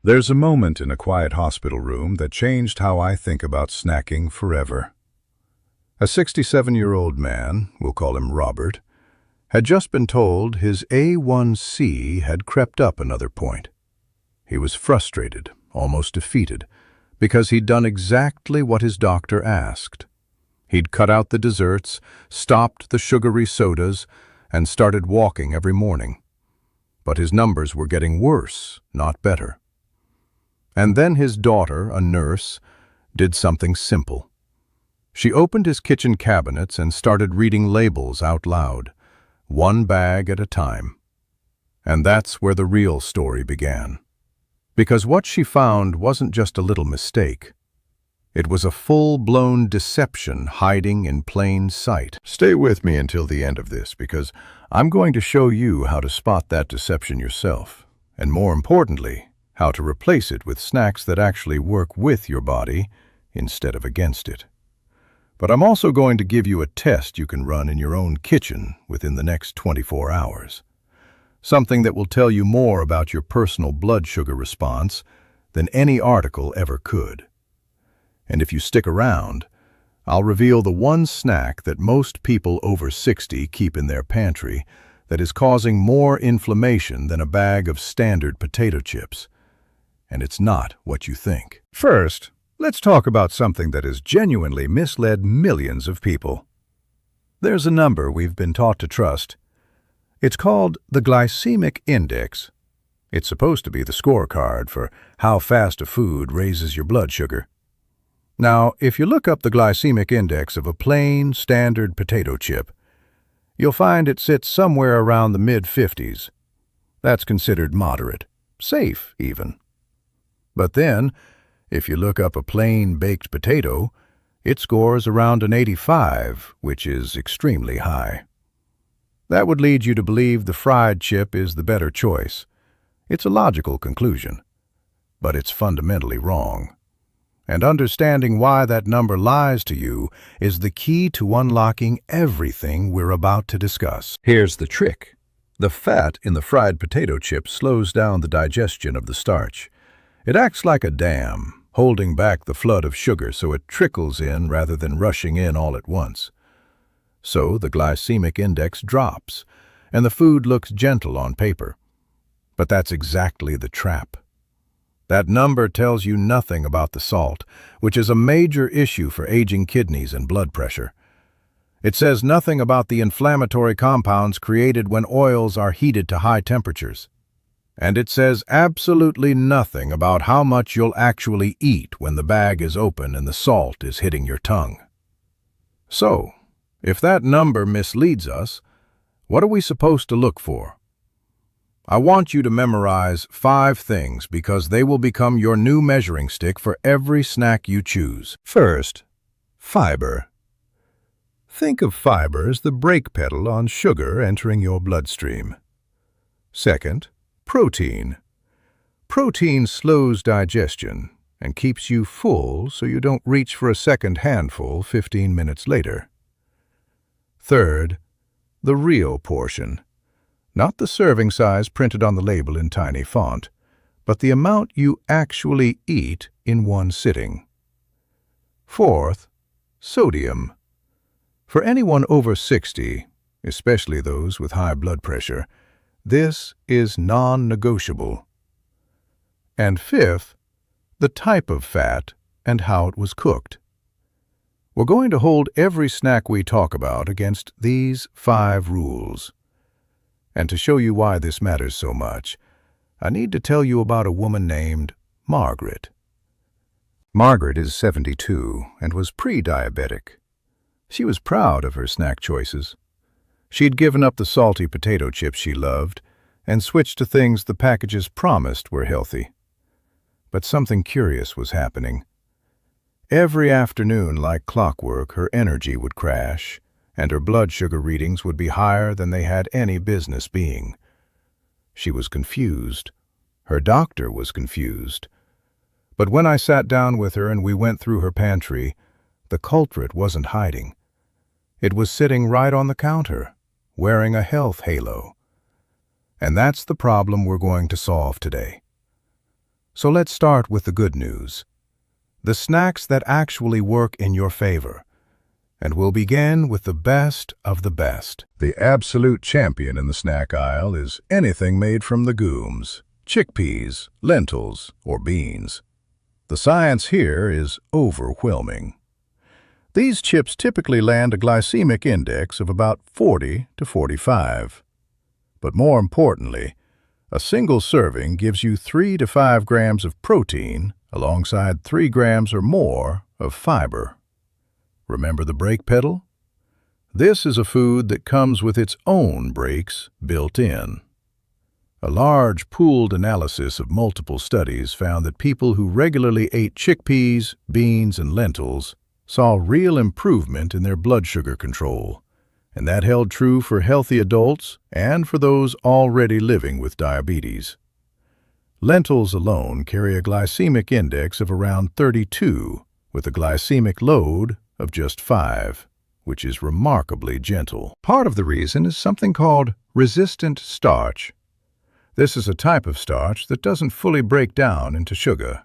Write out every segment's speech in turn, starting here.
There's a moment in a quiet hospital room that changed how I think about snacking forever. A 67-year-old man, we'll call him Robert, had just been told his A1C had crept up another point. He was frustrated, almost defeated, because he'd done exactly what his doctor asked. He'd cut out the desserts, stopped the sugary sodas, and started walking every morning. But his numbers were getting worse, not better. And then his daughter, a nurse, did something simple. She opened his kitchen cabinets and started reading labels out loud, one bag at a time. And that's where the real story began. Because what she found wasn't just a little mistake. It was a full-blown deception hiding in plain sight. Stay with me until the end of this, because I'm going to show you how to spot that deception yourself, and more importantly, how to replace it with snacks that actually work with your body instead of against it. But I'm also going to give you a test you can run in your own kitchen within the next 24 hours. Something that will tell you more about your personal blood sugar response than any article ever could. And if you stick around, I'll reveal the one snack that most people over 60 keep in their pantry that is causing more inflammation than a bag of standard potato chips. And it's not what you think. First, let's talk about something that has genuinely misled millions of people. There's a number we've been taught to trust. It's called the glycemic index. It's supposed to be the scorecard for how fast a food raises your blood sugar. Now, if you look up the glycemic index of a plain, standard potato chip, you'll find it sits somewhere around the mid-50s. That's considered moderate, safe even. But then, if you look up a plain baked potato, it scores around an 85, which is extremely high. That would lead you to believe the fried chip is the better choice. It's a logical conclusion, but it's fundamentally wrong. And understanding why that number lies to you is the key to unlocking everything we're about to discuss. Here's the trick. The fat in the fried potato chip slows down the digestion of the starch. It acts like a dam, holding back the flood of sugar so it trickles in rather than rushing in all at once. So the glycemic index drops, and the food looks gentle on paper. But that's exactly the trap. That number tells you nothing about the salt, which is a major issue for aging kidneys and blood pressure. It says nothing about the inflammatory compounds created when oils are heated to high temperatures. And it says absolutely nothing about how much you'll actually eat when the bag is open and the salt is hitting your tongue. So, if that number misleads us, what are we supposed to look for? I want you to memorize 5 things because they will become your new measuring stick for every snack you choose. First, fiber. Think of fiber as the brake pedal on sugar entering your bloodstream. Second, protein. Protein slows digestion and keeps you full so you don't reach for a second handful 15 minutes later. Third, the real portion. Not the serving size printed on the label in tiny font, but the amount you actually eat in one sitting. Fourth, sodium. For anyone over 60, especially those with high blood pressure, this is non-negotiable. And fifth, the type of fat and how it was cooked. We're going to hold every snack we talk about against these 5 rules. And to show you why this matters so much, I need to tell you about a woman named Margaret. Margaret is 72 and was pre-diabetic. She was proud of her snack choices. She'd given up the salty potato chips she loved and switched to things the packages promised were healthy. But something curious was happening. Every afternoon, like clockwork, her energy would crash, and her blood sugar readings would be higher than they had any business being. She was confused. Her doctor was confused. But when I sat down with her and we went through her pantry, the culprit wasn't hiding. It was sitting right on the counter, wearing a health halo. And that's the problem we're going to solve today. So let's start with the good news. The snacks that actually work in your favor. And we'll begin with the best of the best. The absolute champion in the snack aisle is anything made from legumes, chickpeas, lentils, or beans. The science here is overwhelming. These chips typically land a glycemic index of about 40 to 45. But more importantly, a single serving gives you 3 to 5 grams of protein alongside 3 grams or more of fiber. Remember the brake pedal? This is a food that comes with its own brakes built in. A large pooled analysis of multiple studies found that people who regularly ate chickpeas, beans, and lentils saw real improvement in their blood sugar control, and that held true for healthy adults and for those already living with diabetes. Lentils alone carry a glycemic index of around 32, with a glycemic load of just 5, which is remarkably gentle. Part of the reason is something called resistant starch. This is a type of starch that doesn't fully break down into sugar.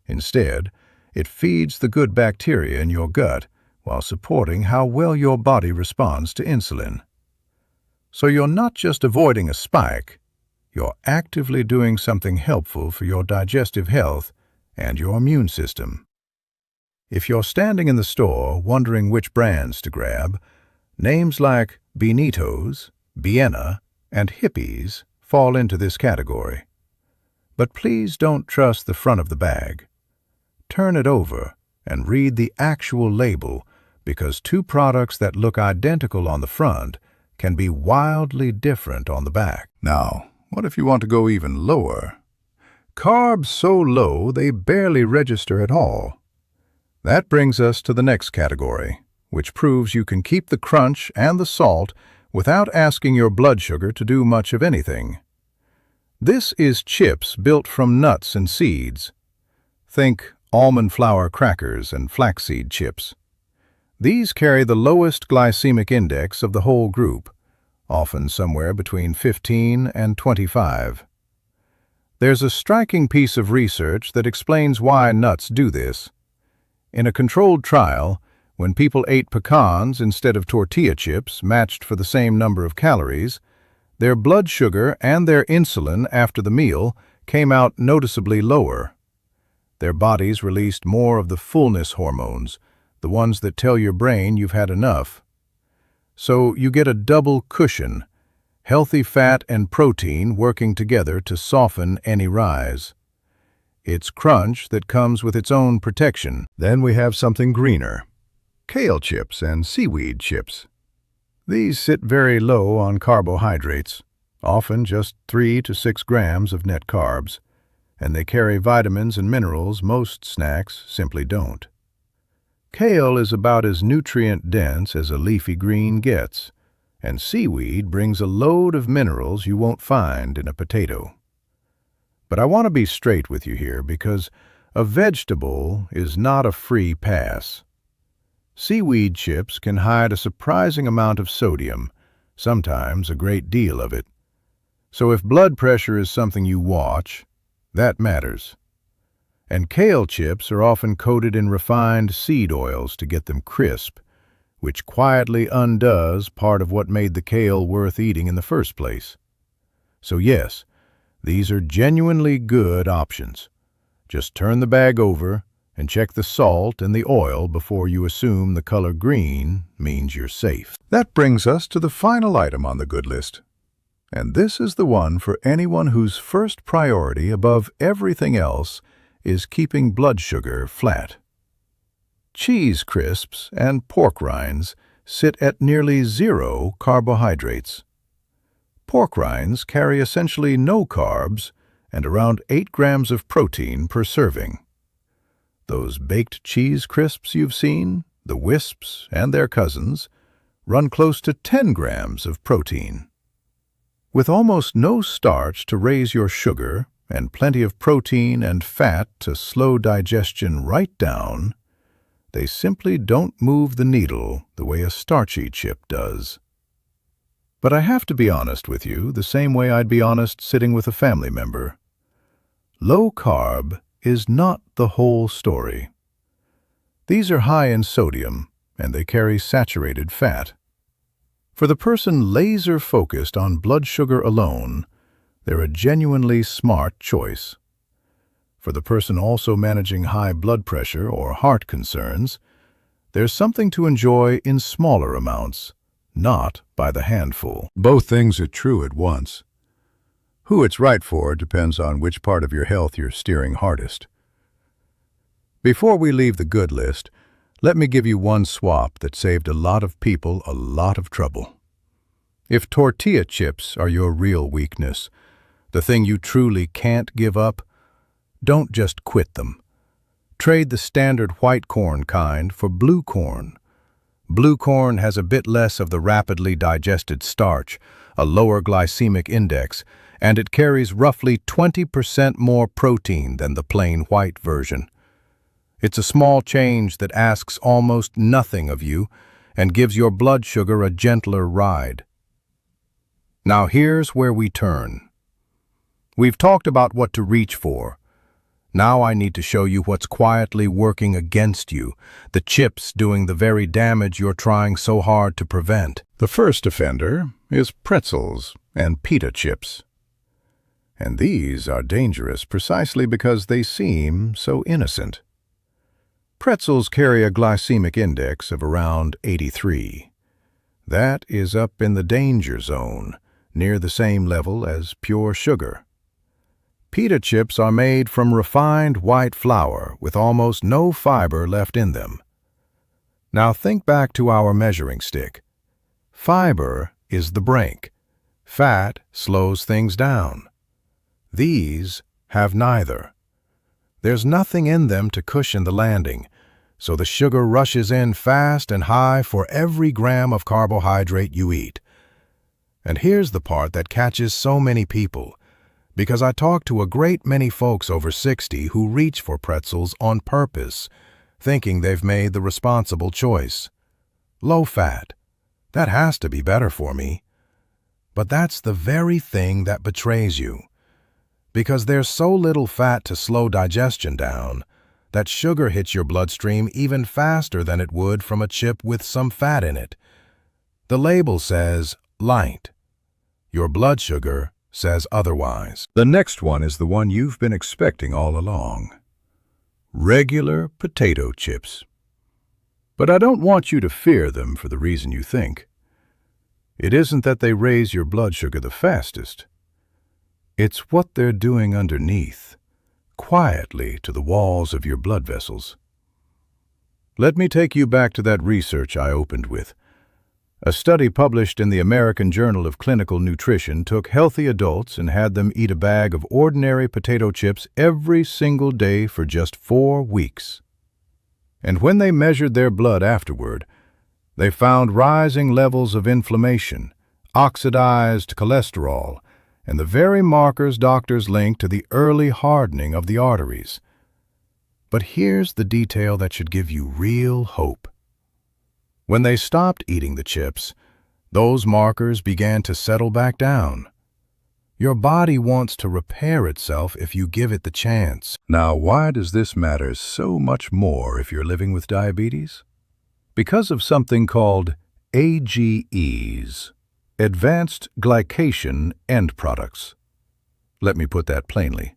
Instead, it feeds the good bacteria in your gut while supporting how well your body responds to insulin. So you're not just avoiding a spike, you're actively doing something helpful for your digestive health and your immune system. If you're standing in the store wondering which brands to grab, names like Benitos, Vienna, and Hippies fall into this category. But please don't trust the front of the bag. Turn it over and read the actual label, because two products that look identical on the front can be wildly different on the back. Now, what if you want to go even lower? Carbs so low they barely register at all. That brings us to the next category, which proves you can keep the crunch and the salt without asking your blood sugar to do much of anything. This is chips built from nuts and seeds. Think almond flour crackers and flaxseed chips. These carry the lowest glycemic index of the whole group, often somewhere between 15 and 25. There's a striking piece of research that explains why nuts do this. In a controlled trial, when people ate pecans instead of tortilla chips matched for the same number of calories, their blood sugar and their insulin after the meal came out noticeably lower. Their bodies released more of the fullness hormones, the ones that tell your brain you've had enough. So you get a double cushion, healthy fat and protein working together to soften any rise. It's crunch that comes with its own protection. Then we have something greener. Kale chips and seaweed chips. These sit very low on carbohydrates, often just 3 to 6 grams of net carbs, and they carry vitamins and minerals most snacks simply don't. Kale is about as nutrient-dense as a leafy green gets, and seaweed brings a load of minerals you won't find in a potato. But I want to be straight with you here, because a vegetable is not a free pass. Seaweed chips can hide a surprising amount of sodium, sometimes a great deal of it. So if blood pressure is something you watch, that matters. And kale chips are often coated in refined seed oils to get them crisp, which quietly undoes part of what made the kale worth eating in the first place. So yes, these are genuinely good options. Just turn the bag over and check the salt and the oil before you assume the color green means you're safe. That brings us to the final item on the good list. And this is the one for anyone whose first priority above everything else is keeping blood sugar flat. Cheese crisps and pork rinds sit at nearly 0 carbohydrates. Pork rinds carry essentially no carbs and around 8 grams of protein per serving. Those baked cheese crisps you've seen, the Wisps and their cousins, run close to 10 grams of protein. With almost no starch to raise your sugar and plenty of protein and fat to slow digestion right down, they simply don't move the needle the way a starchy chip does. But I have to be honest with you, the same way I'd be honest sitting with a family member. low carb is not the whole story. These are high in sodium, and they carry saturated fat. For the person laser-focused on blood sugar alone, they're a genuinely smart choice. For the person also managing high blood pressure or heart concerns, there's something to enjoy in smaller amounts, not by the handful. Both things are true at once. Who it's right for depends on which part of your health you're steering hardest. Before we leave the good list, let me give you one swap that saved a lot of people a lot of trouble. If tortilla chips are your real weakness, the thing you truly can't give up, don't just quit them. Trade the standard white corn kind for blue corn. Blue corn has a bit less of the rapidly digested starch, a lower glycemic index, and it carries roughly 20% more protein than the plain white version. It's a small change that asks almost nothing of you and gives your blood sugar a gentler ride. Now here's where we turn. We've talked about what to reach for. Now I need to show you what's quietly working against you, the chips doing the very damage you're trying so hard to prevent. The first offender is pretzels and pita chips. And these are dangerous precisely because they seem so innocent. Pretzels carry a glycemic index of around 83. That is up in the danger zone, near the same level as pure sugar. Pita chips are made from refined white flour with almost no fiber left in them. Now think back to our measuring stick. Fiber is the brake. Fat slows things down. These have neither. There's nothing in them to cushion the landing, so the sugar rushes in fast and high for every gram of carbohydrate you eat. And here's the part that catches so many people, because I talk to a great many folks over 60 who reach for pretzels on purpose, thinking they've made the responsible choice. Low fat. That has to be better for me. But that's the very thing that betrays you. Because there's so little fat to slow digestion down, that sugar hits your bloodstream even faster than it would from a chip with some fat in it. The label says light. Your blood sugar says otherwise. The next one is the one you've been expecting all along. Regular potato chips. But I don't want you to fear them for the reason you think. It isn't that they raise your blood sugar the fastest. It's what they're doing underneath, quietly to the walls of your blood vessels. Let me take you back to that research I opened with. A study published in the American Journal of Clinical Nutrition took healthy adults and had them eat a bag of ordinary potato chips every single day for just 4 weeks. And when they measured their blood afterward, they found rising levels of inflammation, oxidized cholesterol, and the very markers doctors link to the early hardening of the arteries. But here's the detail that should give you real hope. When they stopped eating the chips, those markers began to settle back down. Your body wants to repair itself if you give it the chance. Now, why does this matter so much more if you're living with diabetes? Because of something called AGEs. Advanced glycation end products. Let me put that plainly.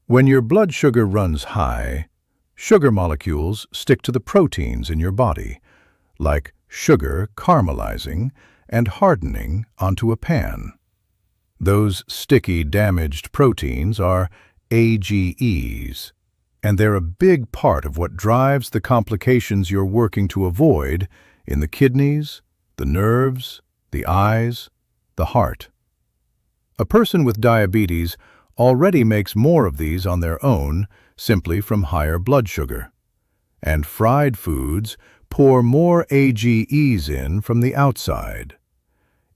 When your blood sugar runs high, sugar molecules stick to the proteins in your body, like sugar caramelizing and hardening onto a pan. Those sticky, damaged proteins are AGEs, and they're a big part of what drives the complications you're working to avoid in the kidneys, the nerves, the eyes, the heart. A person with diabetes already makes more of these on their own simply from higher blood sugar. And fried foods pour more AGEs in from the outside.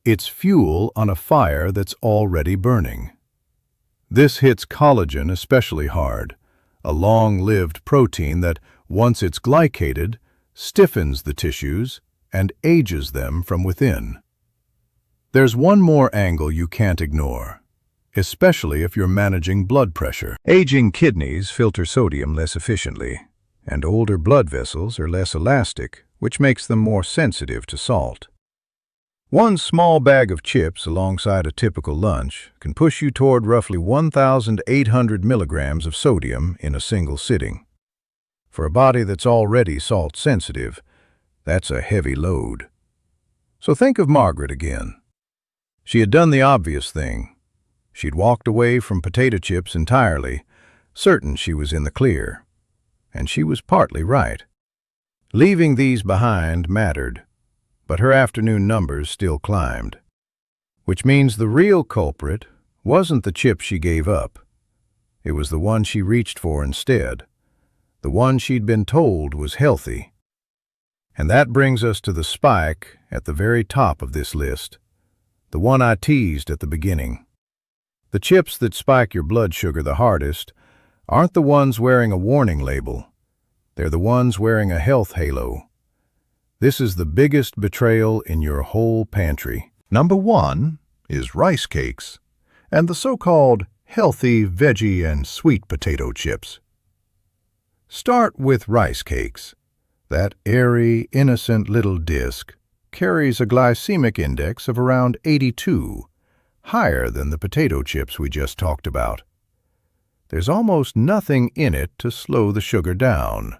It's fuel on a fire that's already burning. This hits collagen especially hard, a long-lived protein that, once it's glycated, stiffens the tissues and ages them from within. There's one more angle you can't ignore. especially if you're managing blood pressure. Aging kidneys filter sodium less efficiently, and older blood vessels are less elastic, which makes them more sensitive to salt. One small bag of chips alongside a typical lunch can push you toward roughly 1,800 milligrams of sodium in a single sitting. For a body that's already salt-sensitive, that's a heavy load. So think of Margaret again. She had done the obvious thing. She'd walked away from potato chips entirely, certain she was in the clear. And she was partly right. Leaving these behind mattered, but her afternoon numbers still climbed. Which means the real culprit wasn't the chip she gave up. It was the one she reached for instead, the one she'd been told was healthy. And that brings us to the spike at the very top of this list, the one I teased at the beginning. The chips that spike your blood sugar the hardest aren't the ones wearing a warning label. They're the ones wearing a health halo. This is the biggest betrayal in your whole pantry. Number 1 is rice cakes and the so-called healthy veggie and sweet potato chips. Start with rice cakes. That airy, innocent little disc carries a glycemic index of around 82, higher than the potato chips we just talked about. There's almost nothing in it to slow the sugar down.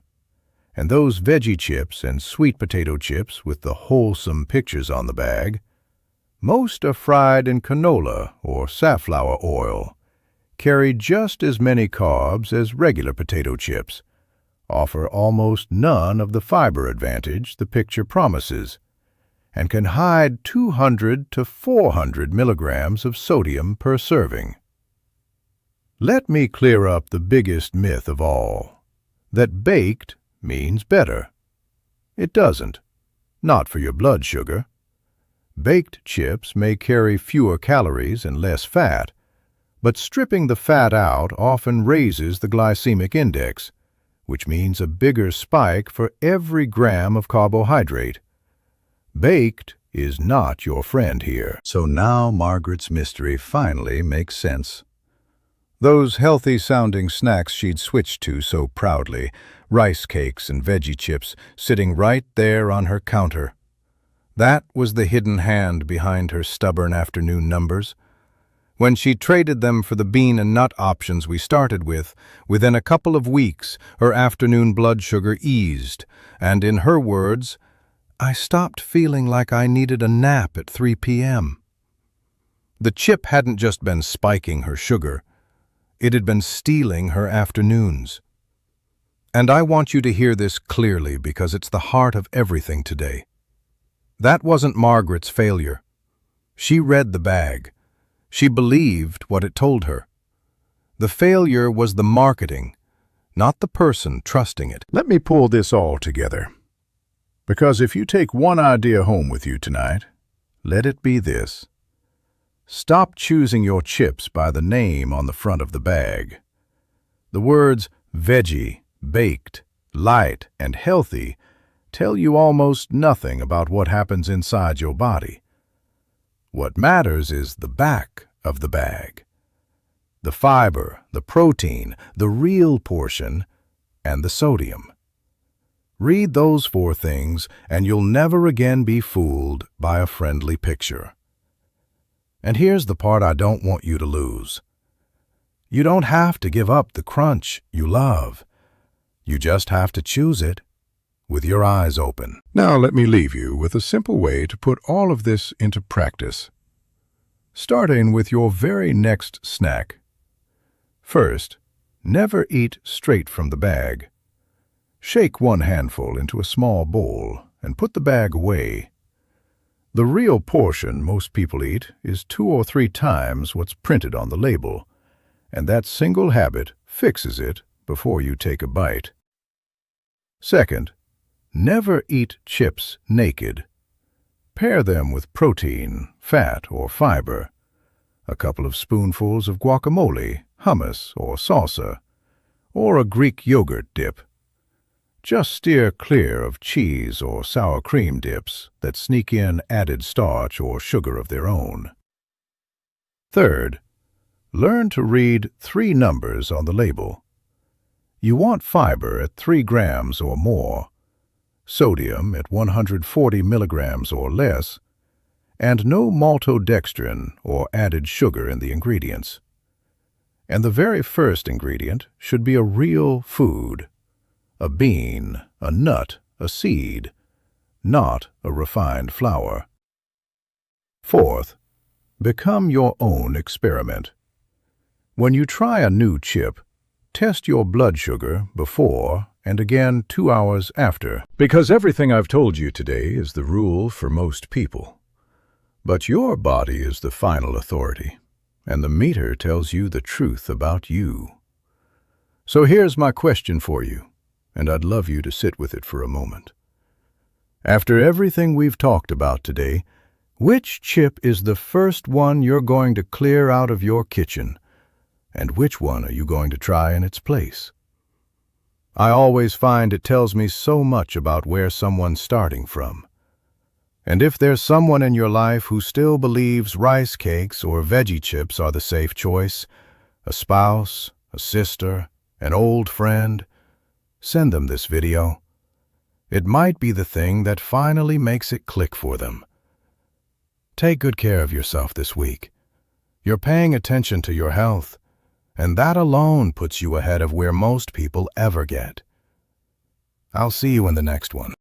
And those veggie chips and sweet potato chips with the wholesome pictures on the bag, most are fried in canola or safflower oil, carry just as many carbs as regular potato chips, offer almost none of the fiber advantage the picture promises, and can hide 200 to 400 milligrams of sodium per serving. Let me clear up the biggest myth of all, that baked means better. It doesn't. Not for your blood sugar. Baked chips may carry fewer calories and less fat, but stripping the fat out often raises the glycemic index, which means a bigger spike for every gram of carbohydrate. Baked is not your friend here. So now Margaret's mystery finally makes sense. Those healthy-sounding snacks she'd switched to so proudly, rice cakes and veggie chips, sitting right there on her counter. That was the hidden hand behind her stubborn afternoon numbers. When she traded them for the bean and nut options we started with, within a couple of weeks, her afternoon blood sugar eased, and in her words, I stopped feeling like I needed a nap at 3 p.m. The chip hadn't just been spiking her sugar. It had been stealing her afternoons. And I want you to hear this clearly because it's the heart of everything today. That wasn't Margaret's failure. She read the bag. She believed what it told her. The failure was the marketing, not the person trusting it. Let me pull this all together. Because if you take one idea home with you tonight, let it be this. Stop choosing your chips by the name on the front of the bag. The words veggie, baked, light, and healthy tell you almost nothing about what happens inside your body. What matters is the back of the bag. The fiber, the protein, the real portion, and the sodium. Read those 4 things and you'll never again be fooled by a friendly picture. And here's the part I don't want you to lose. You don't have to give up the crunch you love. You just have to choose it with your eyes open. Now let me leave you with a simple way to put all of this into practice. Starting with your very next snack. First, never eat straight from the bag. Shake 1 handful into a small bowl and put the bag away. The real portion most people eat is 2 or 3 times what's printed on the label, and that single habit fixes it before you take a bite. Second, never eat chips naked. Pair them with protein, fat, or fiber. A couple of spoonfuls of guacamole, hummus, or salsa, or a Greek yogurt dip. Just steer clear of cheese or sour cream dips that sneak in added starch or sugar of their own. Third, learn to read 3 numbers on the label. You want fiber at 3 grams or more, sodium at 140 milligrams or less, and no maltodextrin or added sugar in the ingredients. And the very first ingredient should be a real food, a bean, a nut, a seed, not a refined flour. Fourth, become your own experiment. When you try a new chip, test your blood sugar before and again 2 hours after, because everything I've told you today is the rule for most people. But your body is the final authority, and the meter tells you the truth about you. So here's my question for you, and I'd love you to sit with it for a moment. After everything we've talked about today, which chip is the first one you're going to clear out of your kitchen, and which one are you going to try in its place? I always find it tells me so much about where someone's starting from. And if there's someone in your life who still believes rice cakes or veggie chips are the safe choice, a spouse, a sister, an old friend, send them this video. It might be the thing that finally makes it click for them. Take good care of yourself this week. You're paying attention to your health, and that alone puts you ahead of where most people ever get. I'll see you in the next one.